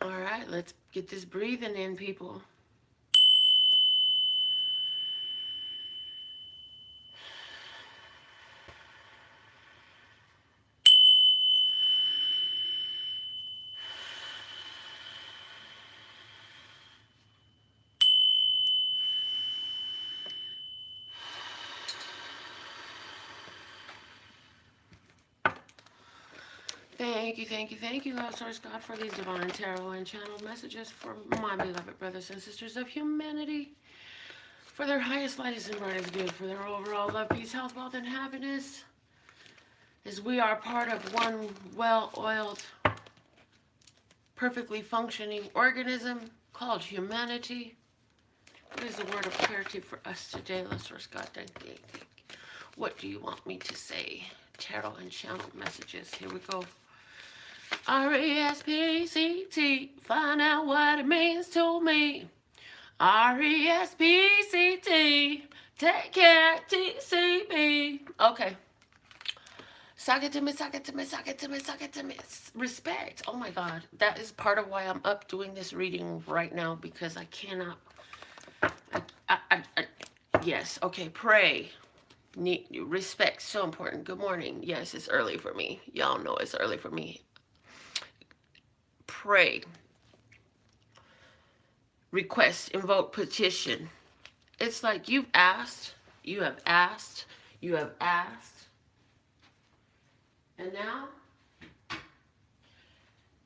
All right, let's get this breathing in, people. Thank you, Lord Source God, for these divine tarot and channel messages for my beloved brothers and sisters of humanity, for their highest, lightest, and brightest good, for their overall love, peace, health, wealth, and happiness, as we are part of one well-oiled, perfectly functioning organism called humanity. What is the word of clarity for us today? Let's Source God, thank you. What do you want me to say? Tarot and channel messages. Here we go. RESPCT, find out what it means to me. RESPCT, take care, TCB. Okay. Suck it to me, suck it to me, suck it to me, suck it to me. Respect. Oh my God. That is part of why I'm up doing this reading right now, because I cannot. Yes. Okay. Pray. Respect. So important. Good morning. Yes, it's early for me. Y'all know it's early for me. Pray. Request, invoke, petition. It's like you've asked, you have asked, you have asked, and now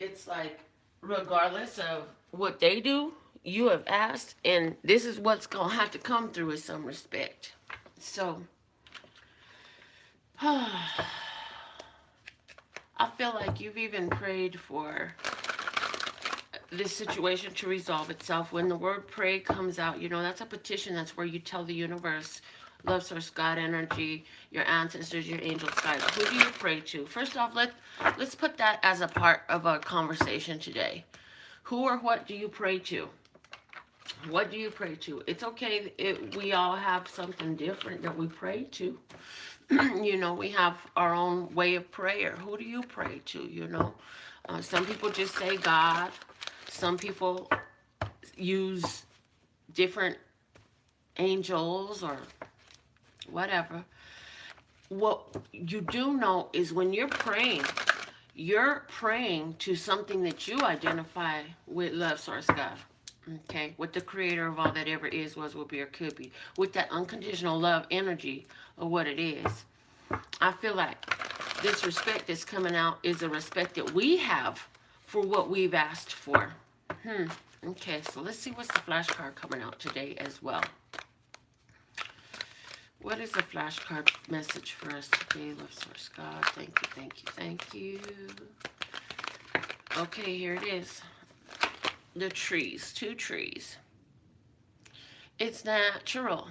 it's like regardless of what they do, you have asked, and this is what's gonna have to come through with some respect. So I feel like you've even prayed for this situation to resolve itself. When the word pray comes out, you know, that's a petition. That's where you tell the universe, love source, God energy, your ancestors, your angels, guides, who do you pray to? First off, let's put that as a part of our conversation today. Who or what do you pray to? What do you pray to? It's okay. We all have something different that we pray to. You know, we have our own way of prayer. Who do you pray to? You know, some people just say God. Some people use different angels or whatever. What you do know is when you're praying to something that you identify with, love source God. Okay, with the creator of all that ever is, was, will be, or could be, with that unconditional love energy of what it is. I feel like this respect that's coming out is a respect that we have for what we've asked for. Okay, so let's see what's the flash card coming out today as well. What is the flash card message for us today, love source God? Thank you, thank you, thank you. Okay, here it is. The trees, 2 trees. It's natural.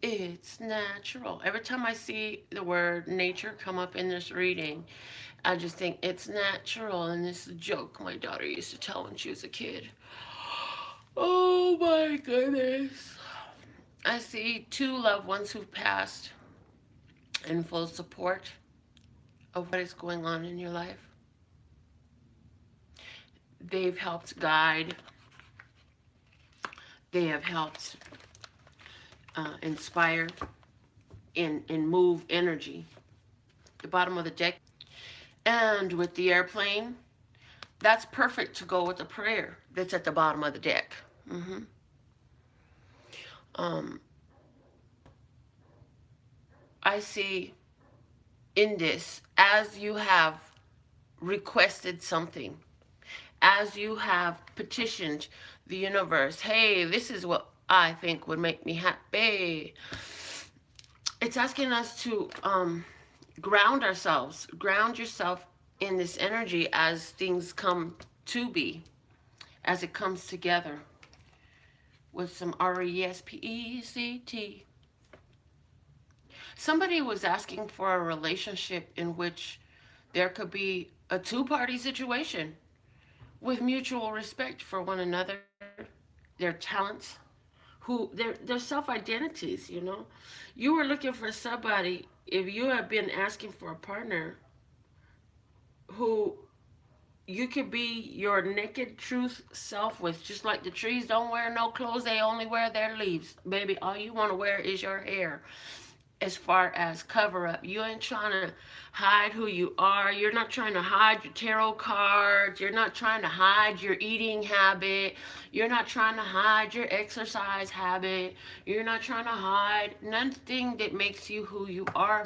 It's natural. Every time I see the word nature come up in this reading, I just think it's natural. And this is a joke my daughter used to tell when she was a kid. Oh my goodness. I see 2 loved ones who've passed in full support of what is going on in your life. They've helped guide. They have helped inspire and move energy. The bottom of the deck. And with the airplane, that's perfect to go with the prayer that's at the bottom of the deck. I see in this, as you have requested something, as you have petitioned the universe, hey, this is what I think would make me happy. It's asking us to ground ourselves, ground yourself in this energy as things come to be, as it comes together with some RESPECT. Somebody was asking for a relationship in which there could be a 2-party situation with mutual respect for one another, their talents, their self-identities, you know. You were looking for somebody, if you have been asking for a partner who you could be your naked truth self with, just like the trees don't wear no clothes, they only wear their leaves. Baby, all you want to wear is your hair. As far as cover up, you ain't trying to hide who you are. You're not trying to hide your tarot cards. You're not trying to hide your eating habit. You're not trying to hide your exercise habit. You're not trying to hide nothing that makes you who you are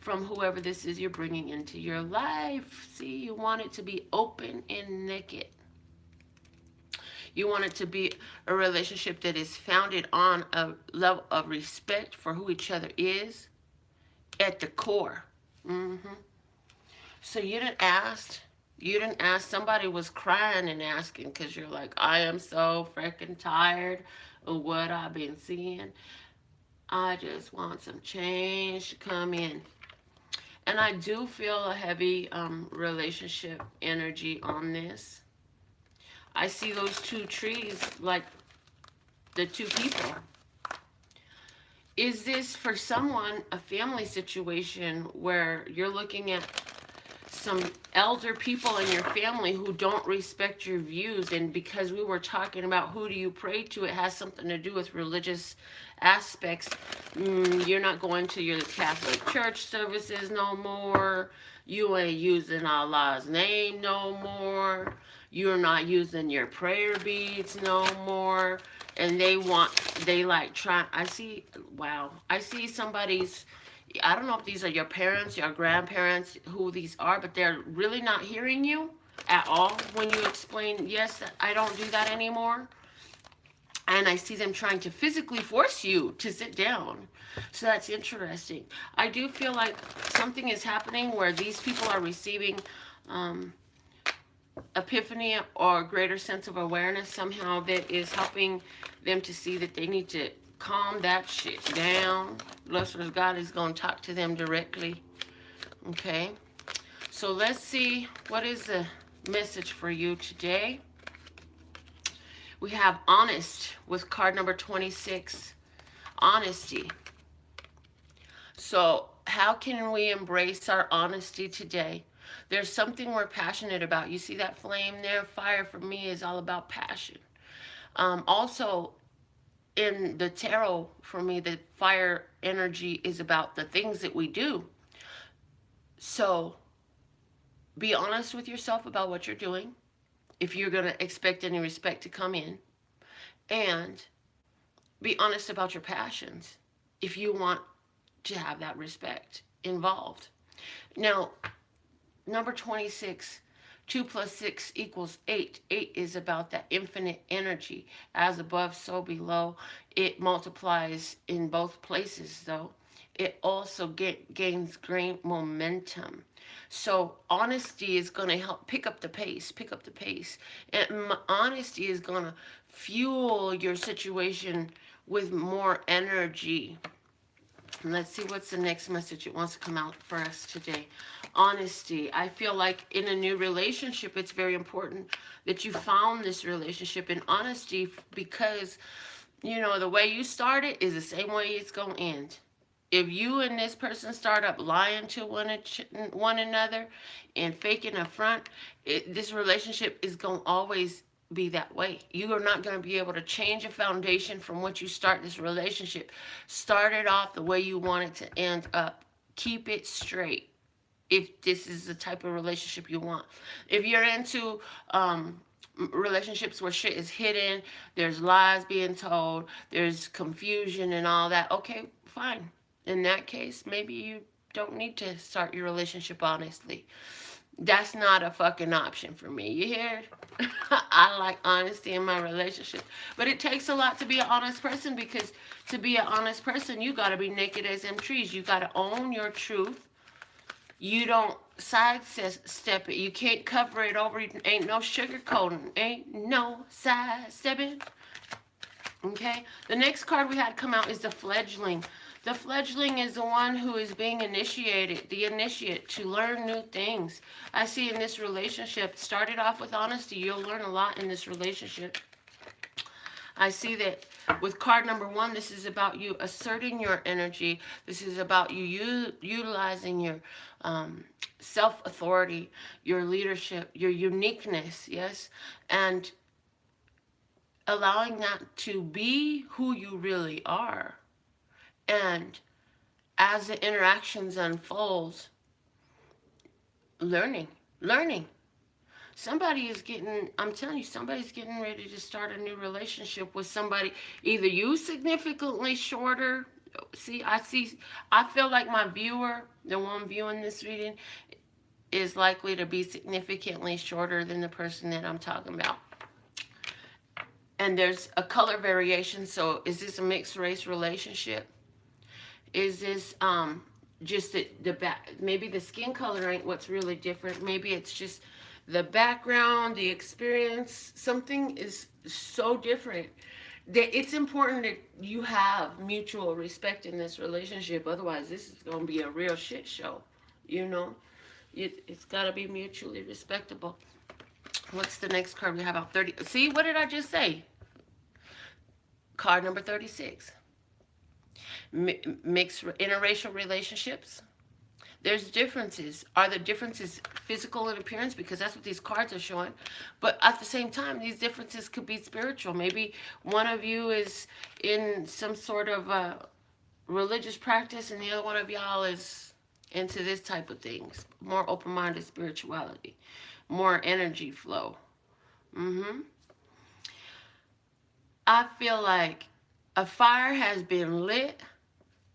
from whoever this is you're bringing into your life. See, you want it to be open and naked. You want it to be a relationship that is founded on a level of respect for who each other is at the core. So you didn't ask. You didn't ask. Somebody was crying and asking because you're like, I am so freaking tired of what I've been seeing. I just want some change to come in. And I do feel a heavy relationship energy on this. I see those two trees like the two people. Is this for someone a family situation where you're looking at some elder people in your family who don't respect your views? And because we were talking about who do you pray to, it has something to do with religious aspects. You're not going to your Catholic church services no more. You ain't using Allah's name no more. You're not using your prayer beads no more. And they like try. I see somebody's, I don't know if these are your parents, your grandparents, who these are, but they're really not hearing you at all when you explain, yes, I don't do that anymore. And I see them trying to physically force you to sit down. So that's interesting. I do feel like something is happening where these people are receiving epiphany or a greater sense of awareness somehow that is helping them to see that they need to calm that shit down. Blessed God is going to talk to them directly. Okay. So let's see, what is the message for you today? We have honest with card number 26. Honesty. So how can we embrace our honesty today? There's something we're passionate about. You see that flame there? Fire for me is all about passion. Also, in the tarot, for me, the fire energy is about the things that we do. So be honest with yourself about what you're doing, if you're going to expect any respect to come in. And be honest about your passions if you want to have that respect involved. Now, number 26, 2 plus 6 equals 8. 8 is about that infinite energy. As above, so below. It multiplies in both places, though. It also gains great momentum. So honesty is going to help pick up the pace, And honesty is going to fuel your situation with more energy. And let's see what's the next message it wants to come out for us today. Honesty. I feel like in a new relationship, it's very important that you found this relationship in honesty, because, you know, the way you started is the same way it's going to end. If you and this person start up lying to one another and faking a front, this relationship is going to always be that way. You are not going to be able to change a foundation from which you start this relationship. Start it off the way you want it to end up. Keep it straight if this is the type of relationship you want. If you're into relationships where shit is hidden, there's lies being told, there's confusion and all that, okay, fine. In that case, maybe you don't need to start your relationship honestly. That's not a fucking option for me. You hear? I like honesty in my relationship. But it takes a lot to be an honest person, because to be an honest person, you got to be naked as them trees. You got to own your truth. You don't sidestep it. You can't cover it over. Ain't no sugarcoating. Ain't no sidestepping. Okay? The next card we had come out is the fledgling. The fledgling is the one who is being initiated, the initiate, to learn new things. I see in this relationship, started off with honesty, you'll learn a lot in this relationship. I see that with card number 1, this is about you asserting your energy. This is about you utilizing your self-authority, your leadership, your uniqueness, yes? And allowing that to be who you really are. And as the interactions unfolds, learning. Somebody is getting, I'm telling you, somebody's getting ready to start a new relationship with somebody, either you significantly shorter. I feel like my viewer, the one viewing this reading, is likely to be significantly shorter than the person that I'm talking about. And there's a color variation. So is this a mixed race relationship? Is this just the back? Maybe the skin color ain't what's really different. Maybe it's just the background, the experience. Something is so different that it's important that you have mutual respect in this relationship. Otherwise, this is going to be a real shit show. You know, it's got to be mutually respectable. What's the next card we have out? 30. See, what did I just say? Card number 36. Mixed interracial relationships. There's differences. Are the differences physical in appearance? Because that's what these cards are showing. But at the same time, these differences could be spiritual. Maybe one of you is in some sort of religious practice and the other one of y'all is into this type of things. More open-minded spirituality. More energy flow. I feel like a fire has been lit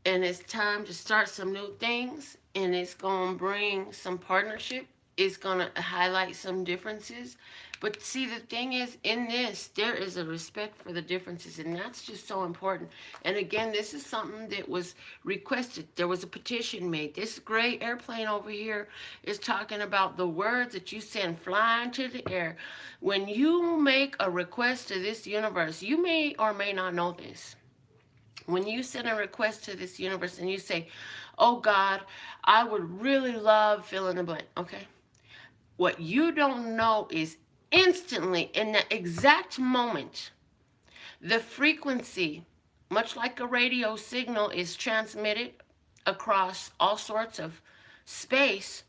and it's time to start some new things, and it's going to bring some partnership. It's going to highlight some differences. But see, the thing is, in this, there is a respect for the differences, and that's just so important. And again, this is something that was requested. There was a petition made. This gray airplane over here is talking about the words that you send flying to the air. When you make a request to this universe, you may or may not know this. When you send a request to this universe and you say, oh God, I would really love fill in the blank, okay? What you don't know is instantly, in the exact moment, the frequency, much like a radio signal, is transmitted across all sorts of space,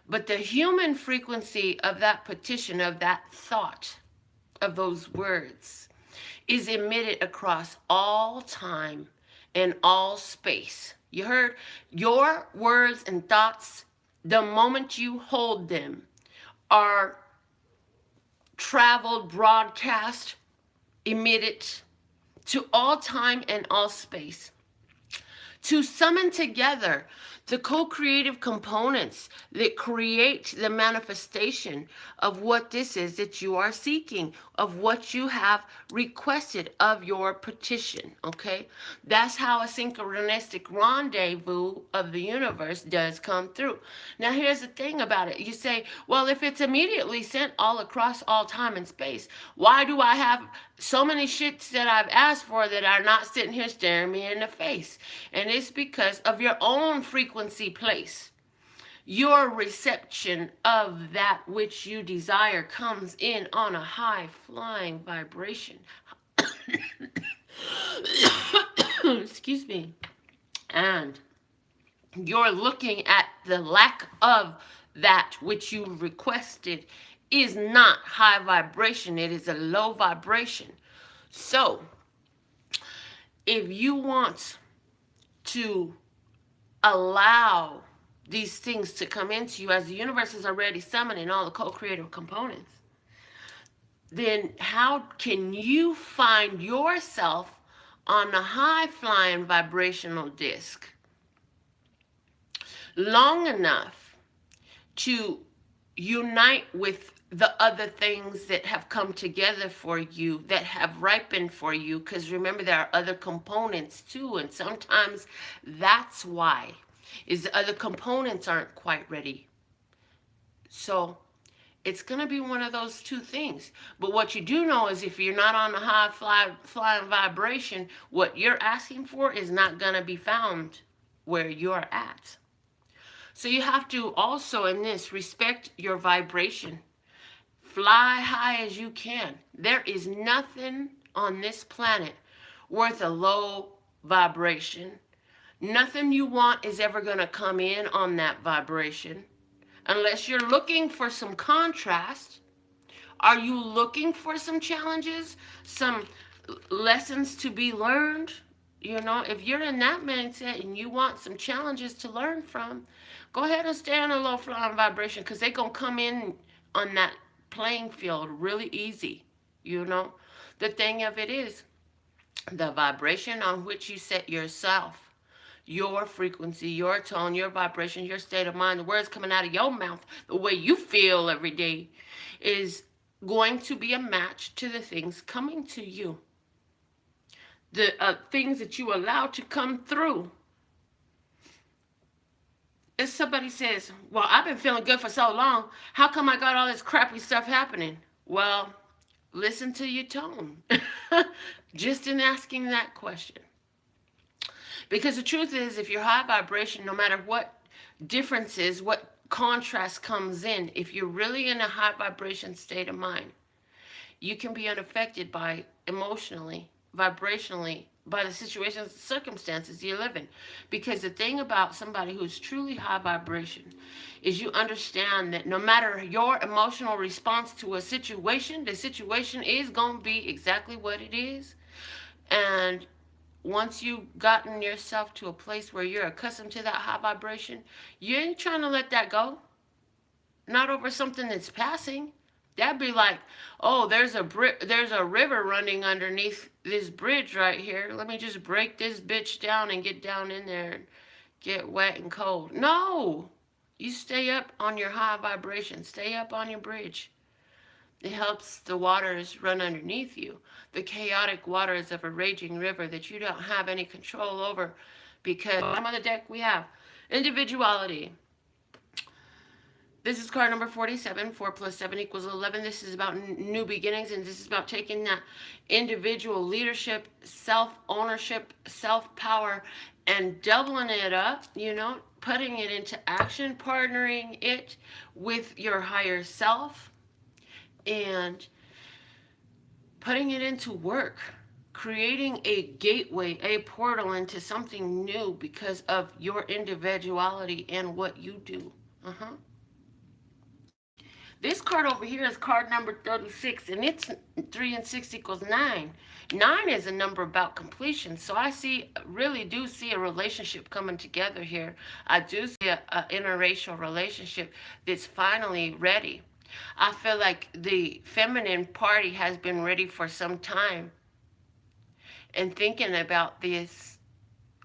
but the human frequency of that petition, of that thought, of those words, is emitted across all time and all space. You heard? Your words and thoughts, the moment you hold them, are traveled, broadcast, emitted to all time and all space. To summon together the co-creative components that create the manifestation of what this is that you are seeking, of what you have requested of your petition, okay? That's how a synchronistic rendezvous of the universe does come through. Now, here's the thing about it. You say, well, if it's immediately sent all across all time and space, why do I have so many shits that I've asked for that are not sitting here staring me in the face? And it's because of your own frequency place. Your reception of that which you desire comes in on a high flying vibration. Excuse me. And you're looking at the lack of that which you requested is not high vibration. It is a low vibration. So if you want to allow these things to come into you, as the universe is already summoning all the co-creative components, then how can you find yourself on a high flying vibrational disc long enough to unite with the other things that have come together for you, that have ripened for you? Because remember, there are other components too, and sometimes that's why, is the other components aren't quite ready. So it's going to be one of those two things. But what you do know is if you're not on a high flying vibration, what you're asking for is not going to be found where you're at. So you have to also, in this, respect your vibration. Fly high as you can. There is nothing on this planet worth a low vibration. Nothing you want is ever going to come in on that vibration. Unless you're looking for some contrast. Are you looking for some challenges, some lessons to be learned? You know, if you're in that mindset and you want some challenges to learn from, go ahead and stay on a low flying vibration, because they're going to come in on that playing field really easy. You know, the thing of it is, the vibration on which you set yourself, your frequency, your tone, your vibration, your state of mind, the words coming out of your mouth, the way you feel every day is going to be a match to the things coming to you. The things that you allow to come through. If somebody says, well, I've been feeling good for so long, how come I got all this crappy stuff happening? Well, listen to your tone. Just in asking that question. Because the truth is, if you're high vibration, no matter what differences, what contrast comes in, if you're really in a high vibration state of mind, you can be unaffected by emotionally, vibrationally, by the situations, circumstances you live in. Because the thing about somebody who's truly high vibration is you understand that no matter your emotional response to a situation, the situation is going to be exactly what it is. And once you've gotten yourself to a place where you're accustomed to that high vibration, you ain't trying to let that go. Not over something that's passing. That'd be like, oh, there's a river running underneath this bridge right here. Let me just break this bitch down and get down in there and get wet and cold. No, you stay up on your high vibration. Stay up on your bridge. It helps the waters run underneath you. The chaotic waters of a raging river that you don't have any control over, because on the deck we have individuality. This is card number 47. 4 plus 7 equals 11. This is about new beginnings, and this is about taking that individual leadership, self-ownership, self-power, and doubling it up, you know, putting it into action, partnering it with your higher self, and putting it into work, creating a gateway, a portal into something new because of your individuality and what you do. This card over here is card number 36, and it's 3 and 6 equals 9. 9 is a number about completion, so I really do see a relationship coming together here. I do see an interracial relationship that's finally ready. I feel like the feminine party has been ready for some time and thinking about this.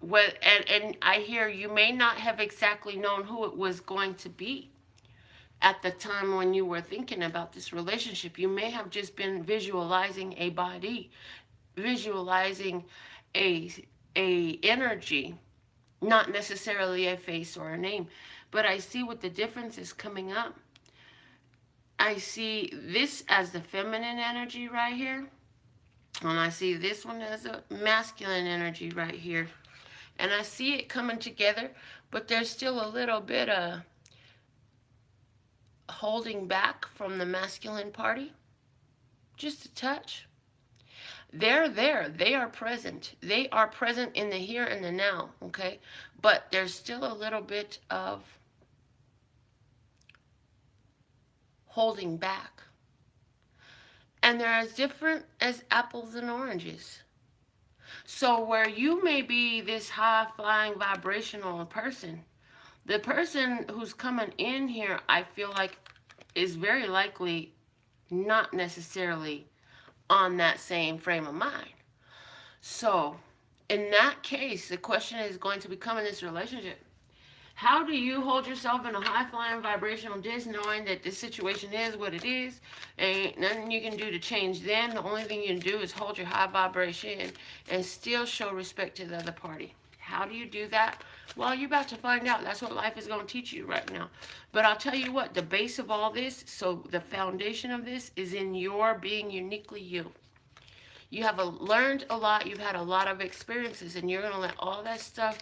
And I hear you may not have exactly known who it was going to be at the time when you were thinking about this relationship. You may have just been visualizing a body, visualizing a energy, not necessarily a face or a name. But I see what the difference is coming up. I see this as the feminine energy right here, and I see this one as a masculine energy right here. And I see it coming together, but there's still a little bit of holding back from the masculine party. Just a touch. They're there. They are present. They are present in the here and the now, okay? But there's still a little bit of holding back. And they're as different as apples and oranges. So where you may be this high-flying vibrational person, the person who's coming in here, I feel like, is very likely not necessarily on that same frame of mind. So in that case, the question is going to become in this relationship, how do you hold yourself in a high-flying vibrational disc, knowing that this situation is what it is? Ain't nothing you can do to change them. The only thing you can do is hold your high vibration and still show respect to the other party. How do you do that? Well, you're about to find out. That's what life is going to teach you right now. But I'll tell you what, the base of all this, so the foundation of this, is in your being uniquely you. You have learned a lot. You've had a lot of experiences, and you're going to let all that stuff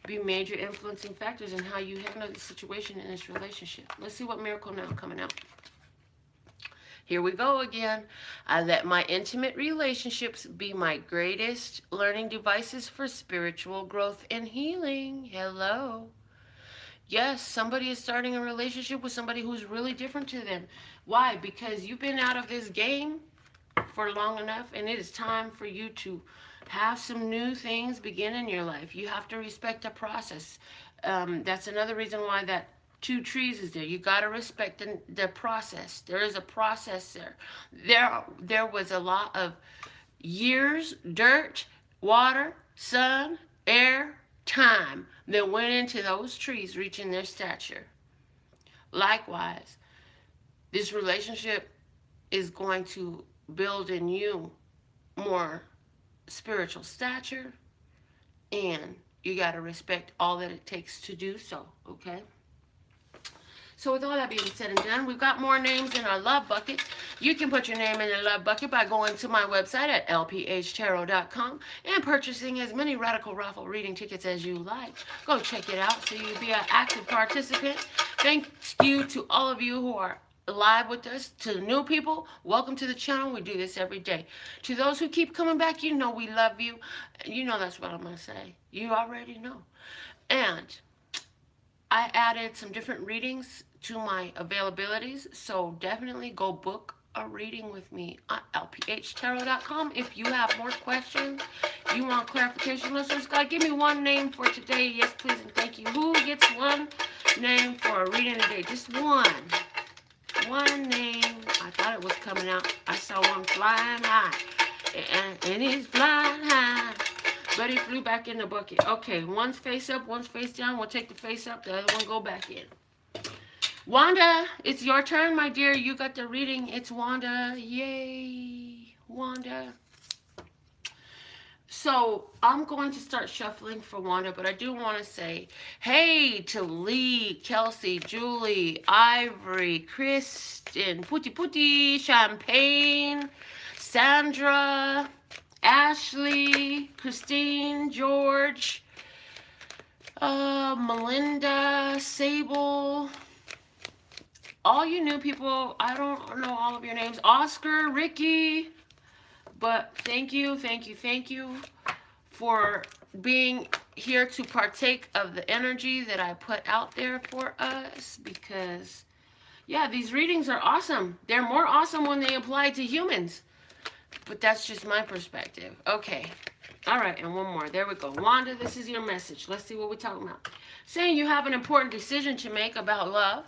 be major influencing factors in how you handle the situation in this relationship. Let's see what miracle now coming out. Here we go again. I let my intimate relationships be my greatest learning devices for spiritual growth and healing. Hello. Yes, somebody is starting a relationship with somebody who's really different to them. Why? Because you've been out of this game for long enough, and it is time for you to have some new things begin in your life. You have to respect the process. That's another reason why that two trees is there. You got to respect the process. There is a process there. There was a lot of years, dirt, water, sun, air, time that went into those trees reaching their stature. Likewise, this relationship is going to build in you more spiritual stature, and you got to respect all that it takes to do so, okay? So with all that being said and done, we've got more names in our love bucket. You can put your name in the love bucket by going to my website at LPHtarot.com and purchasing as many Radical Raffle reading tickets as you like. Go check it out so you be an active participant. Thank you to all of you who are live with us. To the new people, welcome to the channel. We do this every day. To those who keep coming back, you know we love you. You know that's what I'm going to say. You already know. And I added some different readings to my availabilities, so definitely go book a reading with me on LPHtarot.com. If you have more questions, you want clarification, listeners, God, give me one name for today. Yes, please, and thank you. Who gets one name for a reading today? Just one. One name. I thought it was coming out. I saw one flying high, and he's flying high. But he flew back in the bucket. Okay, one's face up, one's face down. We'll take the face up, the other one go back in. Wanda, it's your turn, my dear. You got the reading. It's Wanda. Yay, Wanda. So I'm going to start shuffling for Wanda, but I do want to say, hey to Lee, Kelsey, Julie, Ivory, Kristen, Putty, Champagne, Sandra, Ashley, Christine, George, Melinda, Sable, all you new people. I don't know all of your names. Oscar, Ricky, but thank you for being here to partake of the energy that I put out there for us, because yeah, these readings are awesome. They're more awesome when they apply to humans. But that's just my perspective. Okay. All right, and one more. There we go. Wanda, this is your message. Let's see what we're talking about. Saying you have an important decision to make about love.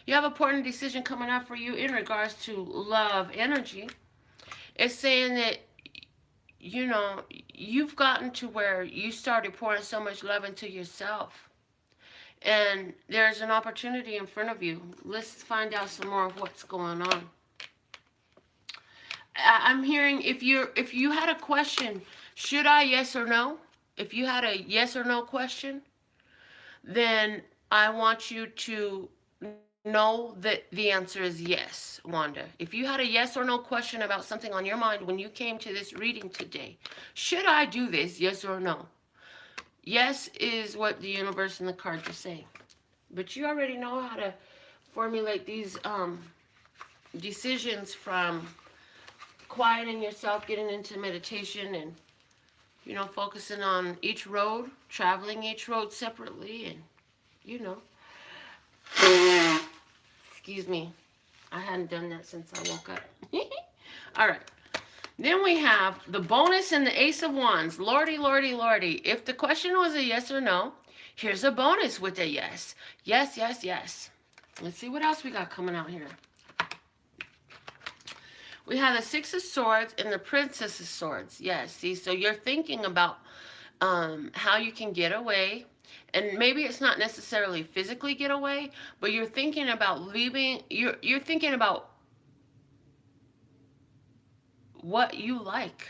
You have an important decision coming up for you in regards to love energy. It's saying that, you know, you've gotten to where you started pouring so much love into yourself. And there's an opportunity in front of you. Let's find out some more of what's going on. I'm hearing if you had a question, should I, yes or no? If you had a yes or no question, then I want you to know that the answer is yes, Wanda. If you had a yes or no question about something on your mind when you came to this reading today, should I do this, yes or no? Yes is what the universe and the cards are saying. But you already know how to formulate these decisions from quieting yourself, getting into meditation, and, you know, focusing on each road, traveling each road separately, and, you know. Excuse me. I hadn't done that since I woke up. All right. Then we have the bonus and the Ace of Wands. Lordy, lordy, lordy. If the question was a yes or no, here's a bonus with a yes. Yes, yes, yes. Let's see what else we got coming out here. We have the Six of Swords and the Princess of Swords. Yes, see, so you're thinking about how you can get away. And maybe it's not necessarily physically get away, but you're thinking about leaving. You're thinking about what you like.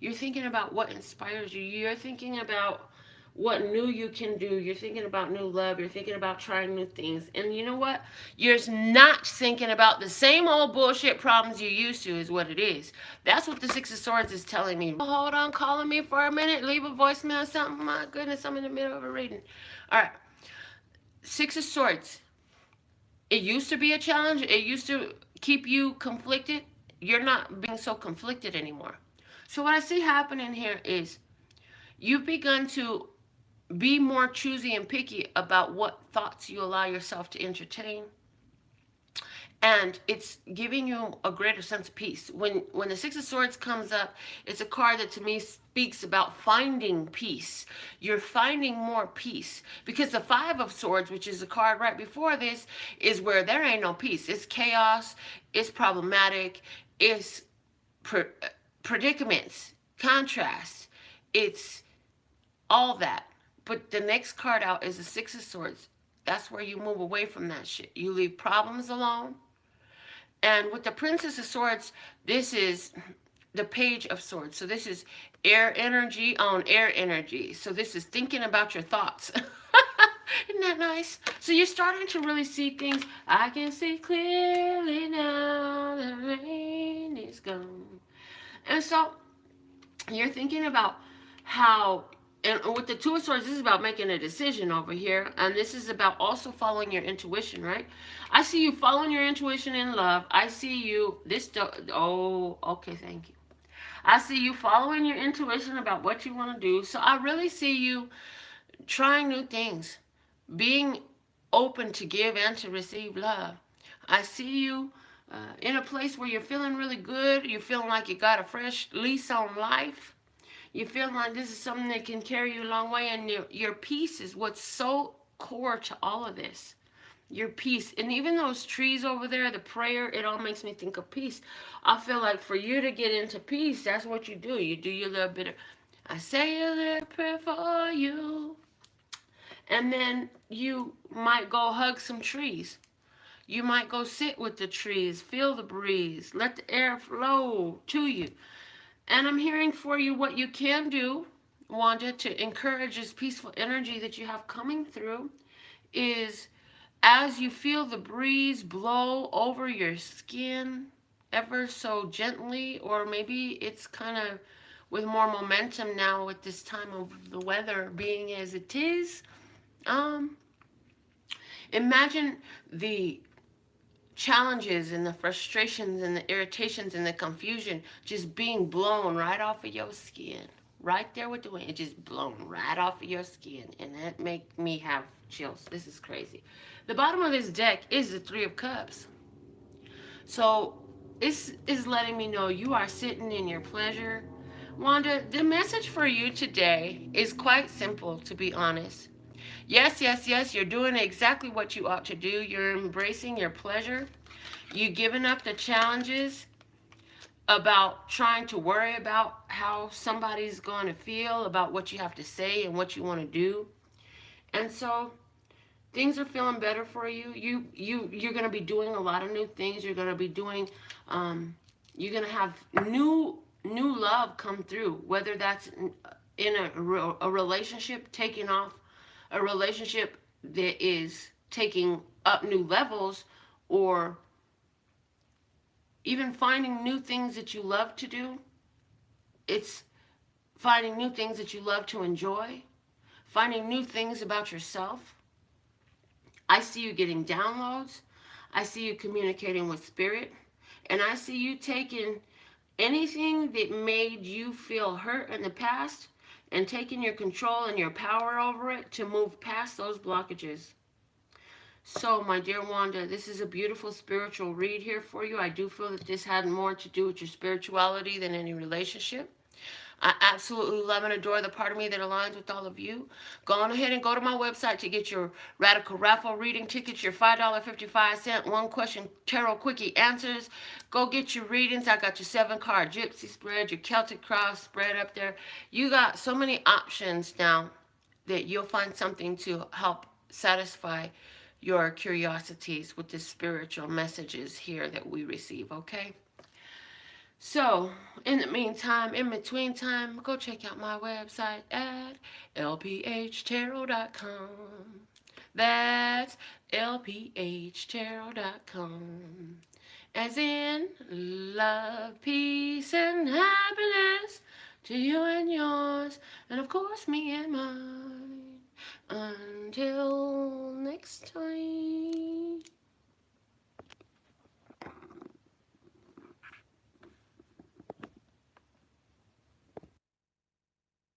You're thinking about what inspires you. You're thinking about what new you can do. You're thinking about new love. You're thinking about trying new things. And you know what? You're not thinking about the same old bullshit problems you used to is what it is. That's what the Six of Swords is telling me. Hold on, calling me for a minute. Leave a voicemail or something. My goodness, I'm in the middle of a reading. All right. Six of Swords. It used to be a challenge. It used to keep you conflicted. You're not being so conflicted anymore. So what I see happening here is you've begun to Be more choosy and picky about what thoughts you allow yourself to entertain. And it's giving you a greater sense of peace. When the Six of Swords comes up, it's a card that to me speaks about finding peace. You're finding more peace, because the Five of Swords, which is the card right before this, is where there ain't no peace. It's chaos, it's problematic, it's predicaments, contrasts, it's all that. But the next card out is the Six of Swords. That's where you move away from that shit. You leave problems alone. And with the Princess of Swords, this is the Page of Swords. So this is air energy on air energy. So this is thinking about your thoughts. Isn't that nice? So you're starting to really see things. I can see clearly now, the rain is gone. And so you're thinking about how, and with the Two of Swords, this is about making a decision over here. And this is about also following your intuition, right? I see you following your intuition in love. I see you, oh, okay, thank you. I see you following your intuition about what you want to do. So I really see you trying new things, being open to give and to receive love. I see you in a place where you're feeling really good. You're feeling like you got a fresh lease on life. You feel like this is something that can carry you a long way, and your peace is what's so core to all of this. Your peace. And even those trees over there, the prayer, it all makes me think of peace. I feel like for you to get into peace, that's what you do. You do your little bit of, I say a little prayer for you. And then you might go hug some trees. You might go sit with the trees, feel the breeze, let the air flow to you. And I'm hearing for you what you can do, Wanda, to encourage this peaceful energy that you have coming through is, as you feel the breeze blow over your skin ever so gently, or maybe it's kind of with more momentum now with this time of the weather being as it is, imagine the challenges and the frustrations and the irritations and the confusion just being blown right off of your skin. Right there with the wind, it just blown right off of your skin. And that make me have chills. This is crazy. The bottom of this deck is the Three of Cups. So this is letting me know you are sitting in your pleasure. Wanda, the message for you today is quite simple, to be honest. Yes, yes, yes, you're doing exactly what you ought to do. You're embracing your pleasure. You've given up the challenges about trying to worry about how somebody's going to feel, about what you have to say and what you want to do. And so things are feeling better for you. You're going to be doing a lot of new things. You're going to be doing, you're going to have new love come through, whether that's in a relationship, taking off a relationship that is taking up new levels, or even finding new things that you love to do. It's finding new things that you love to enjoy, finding new things about yourself. I see you getting downloads. I see you communicating with spirit. And I see you taking anything that made you feel hurt in the past and taking your control and your power over it to move past those blockages. So, my dear Wanda, this is a beautiful spiritual read here for you. I do feel that this had more to do with your spirituality than any relationship. I absolutely love and adore the part of me that aligns with all of you. Go on ahead and go to my website to get your Radical Raffle reading tickets, your $5.55 one question tarot quickie answers. Go get your readings. I got your 7-card gypsy spread, your Celtic cross spread up there. You got so many options now that you'll find something to help satisfy your curiosities with the spiritual messages here that we receive, okay? So, in the meantime, in between time, go check out my website at LPHtarot.com. That's LPHtarot.com. As in, love, peace, and happiness to you and yours, and of course me and mine. Until next time.